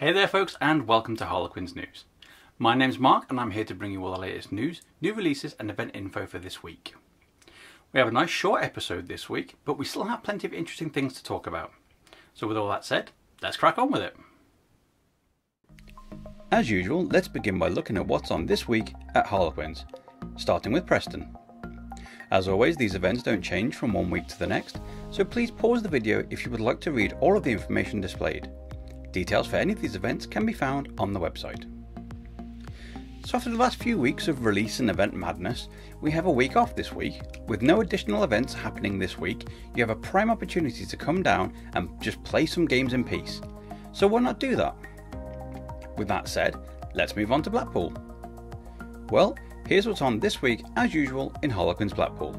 Hey there folks, and welcome to Harlequins News. My name's Mark and I'm here to bring you all the latest news, new releases and event info for this week. We have a nice short episode this week, but we still have plenty of interesting things to talk about. So with all that said, let's crack on with it. As usual, let's begin by looking at what's on this week at Harlequins, starting with Preston. As always, these events don't change from one week to the next, so please pause the video if you would like to read all of the information displayed. Details for any of these events can be found on the website. So after the last few weeks of release and event madness, we have a week off this week. With no additional events happening this week, you have a prime opportunity to come down and just play some games in peace. So why not do that? With that said, let's move on to Blackpool. Well, here's what's on this week as usual in Harlequins Blackpool.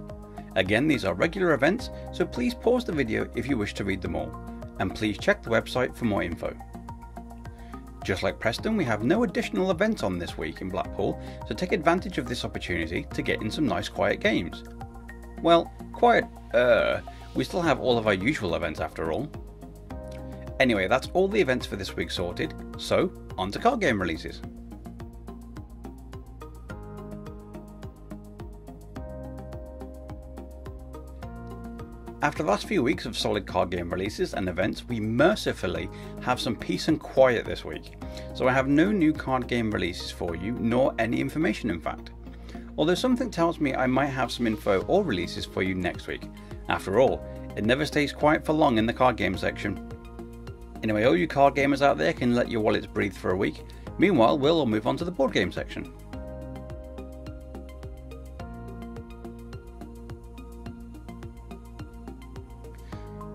Again, these are regular events, so please pause the video if you wish to read them all. And please check the website for more info. Just like Preston, we have no additional events on this week in Blackpool, so take advantage of this opportunity to get in some nice quiet games. Well, quiet, we still have all of our usual events after all. Anyway, that's all the events for this week sorted, so on to card game releases. After the last few weeks of solid card game releases and events, we mercifully have some peace and quiet this week. So I have no new card game releases for you, nor any information in fact. Although something tells me I might have some info or releases for you next week. After all, it never stays quiet for long in the card game section. Anyway, all you card gamers out there can let your wallets breathe for a week. Meanwhile, we'll all move on to the board game section.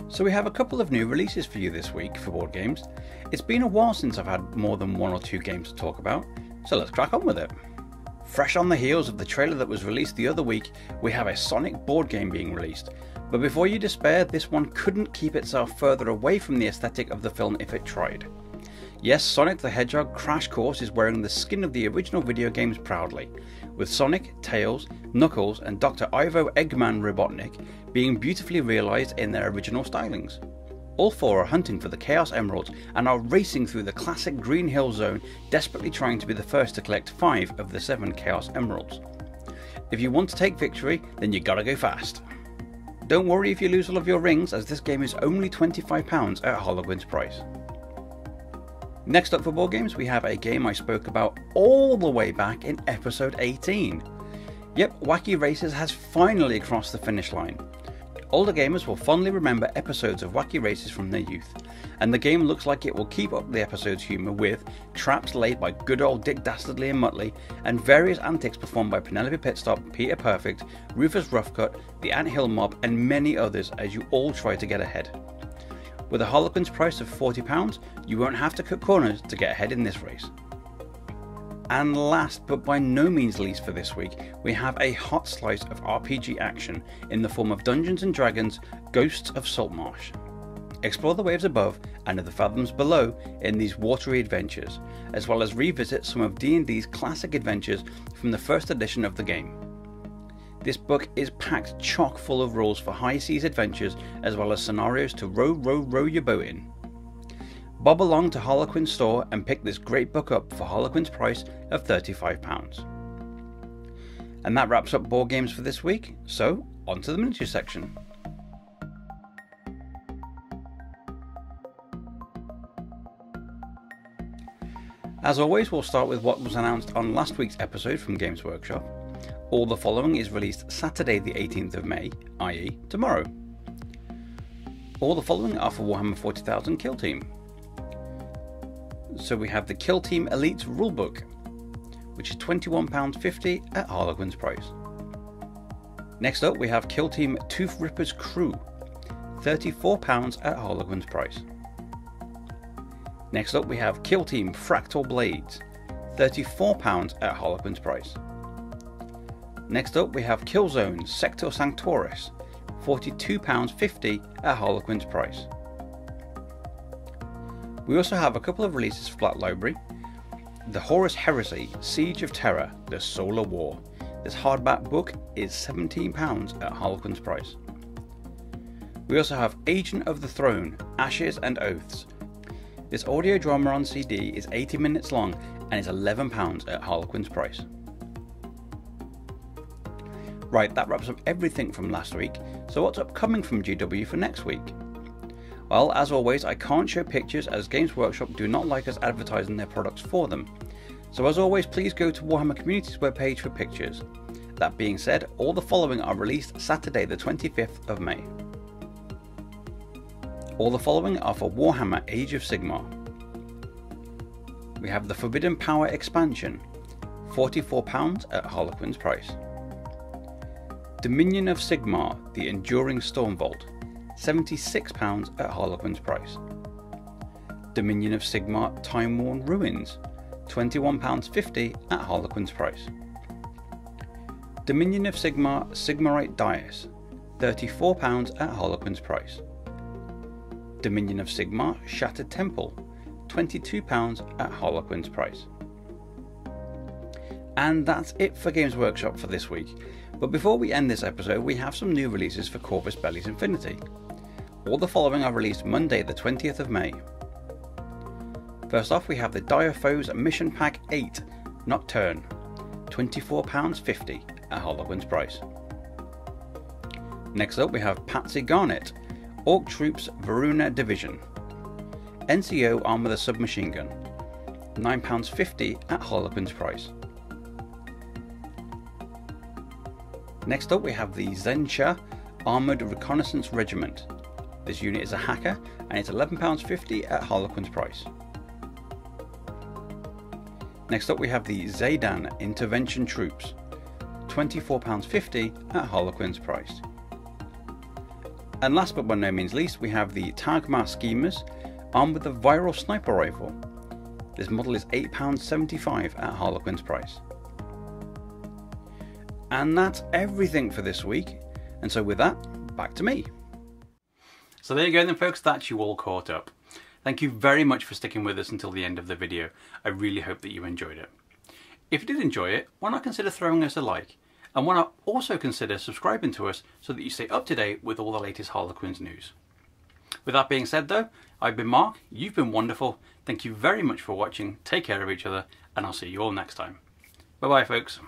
So we have a couple of new releases for you this week for board games. It's been a while since I've had more than one or two games to talk about, so let's crack on with it. Fresh on the heels of the trailer that was released the other week, we have a Sonic board game being released. But before you despair, this one couldn't keep itself further away from the aesthetic of the film if it tried. Yes, Sonic the Hedgehog Crash Course is wearing the skin of the original video games proudly, with Sonic, Tails, Knuckles and Dr. Ivo Eggman Robotnik being beautifully realised in their original stylings. All four are hunting for the Chaos Emeralds and are racing through the classic Green Hill Zone, desperately trying to be the first to collect 5 of the 7 Chaos Emeralds. If you want to take victory, then you gotta go fast. Don't worry if you lose all of your rings, as this game is only £25 at Harlequins price. Next up for board games, we have a game I spoke about all the way back in episode 18. Yep, Wacky Races has finally crossed the finish line. Older gamers will fondly remember episodes of Wacky Races from their youth, and the game looks like it will keep up the episode's humour with traps laid by good old Dick Dastardly and Muttley, and various antics performed by Penelope Pitstop, Peter Perfect, Rufus Roughcut, the Anthill Mob and many others as you all try to get ahead. With a Harlequins price of £40, you won't have to cut corners to get ahead in this race. And last but by no means least for this week, we have a hot slice of RPG action in the form of Dungeons & Dragons Ghosts of Saltmarsh. Explore the waves above and the fathoms below in these watery adventures, as well as revisit some of D&D's classic adventures from the first edition of the game. This book is packed chock full of rules for high seas adventures, as well as scenarios to row your boat in. Bob along to Harlequins store and pick this great book up for Harlequins price of £35. And that wraps up board games for this week, so on to the miniature section. As always, we'll start with what was announced on last week's episode from Games Workshop. All the following is released Saturday the 18th of May, i.e. tomorrow. All the following are for Warhammer 40,000 Kill Team. So we have the Kill Team Elite Rulebook, which is £21.50 at Harlequins price. Next up we have Kill Team Tooth Ripper's Crew, £34 at Harlequins price. Next up we have Kill Team Fractal Blades, £34 at Harlequins price. Next up we have Killzone Sector Sanctoris, £42.50 at Harlequins price. We also have a couple of releases for Black Library. The Horus Heresy Siege of Terror, The Solar War. This hardback book is £17 at Harlequins price. We also have Agent of the Throne, Ashes and Oaths. This audio drama on CD is 80 minutes long and is £11 at Harlequins price. Right, that wraps up everything from last week, so what's upcoming from GW for next week? Well, as always, I can't show pictures as Games Workshop do not like us advertising their products for them. So as always, please go to Warhammer Community's webpage for pictures. That being said, all the following are released Saturday the 25th of May. All the following are for Warhammer Age of Sigmar. We have the Forbidden Power expansion, £44 at Harlequins price. Dominion of Sigmar, the Enduring Stormvault, £76 at Harlequins price. Dominion of Sigmar Time-Worn Ruins, £21.50 at Harlequins price. Dominion of Sigmar Sigmarite Dais, £34 at Harlequins price. Dominion of Sigmar Shattered Temple, £22 at Harlequins price. And that's it for Games Workshop for this week. But before we end this episode, we have some new releases for Corvus Belli's Infinity. All the following are released Monday the 20th of May. First off, we have the Dire Foes Mission Pack 8 Nocturne, £24.50 at Harlequins price. Next up we have Patsy Garnet, Orc Troops Varuna Division, NCO Armour the Submachine Gun, £9.50 at Harlequins price. Next up we have the Zensha Armoured Reconnaissance Regiment. This unit is a hacker and it's £11.50 at Harlequins price. Next up we have the Zaydan Intervention Troops, £24.50 at Harlequins price. And last but by no means least, we have the Tagmar Schemers armed with a viral sniper rifle. This model is £8.75 at Harlequins price. And that's everything for this week, and so with that, back to me. So there you go then folks, that's you all caught up. Thank you very much for sticking with us until the end of the video. I really hope that you enjoyed it. If you did enjoy it, why not consider throwing us a like? And why not also consider subscribing to us so that you stay up to date with all the latest Harlequins news. With that being said though, I've been Mark, you've been wonderful, thank you very much for watching, take care of each other, and I'll see you all next time. Bye bye folks.